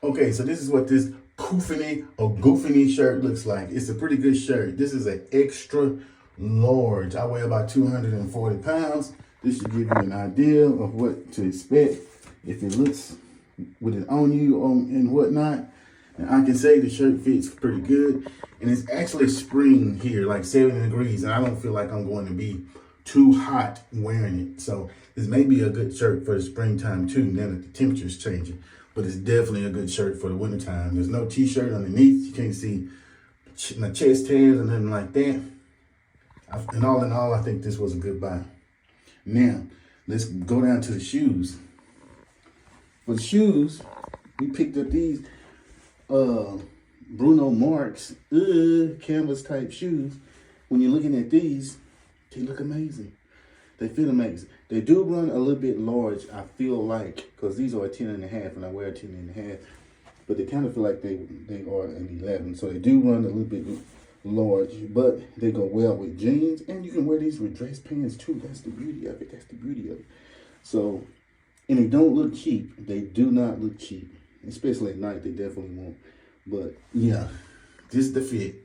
Okay, so this is what this COOFANDY or GOOFANDY shirt looks like. It's a pretty good shirt. This is an extra large. I weigh about 240 pounds. This should give you an idea of what to expect if it looks with it on you and whatnot. And I can say the shirt fits pretty good. And it's actually spring here, like 70 degrees. And I don't feel like I'm going to be too hot wearing it. So this may be a good shirt for the springtime too, now that the temperature's changing. But it's definitely a good shirt for the wintertime. There's no t-shirt underneath. You can't see my chest hairs or nothing like that. And all in all, I think this was a good buy. Now, let's go down to the shoes. For the shoes, we picked up these Bruno Marc's canvas type shoes. When you're looking at these, they look amazing. They feel amazing. They do run a little bit large, I feel like, because these are a 10 and a half and I wear a 10 and a half. But they kind of feel like they are an 11. So they do run a little bit large, but they go well with jeans. And you can wear these with dress pants too. That's the beauty of it. That's the beauty of it. So, and they don't look cheap. They do not look cheap. Especially at night, they definitely won't. But yeah, this is the fit.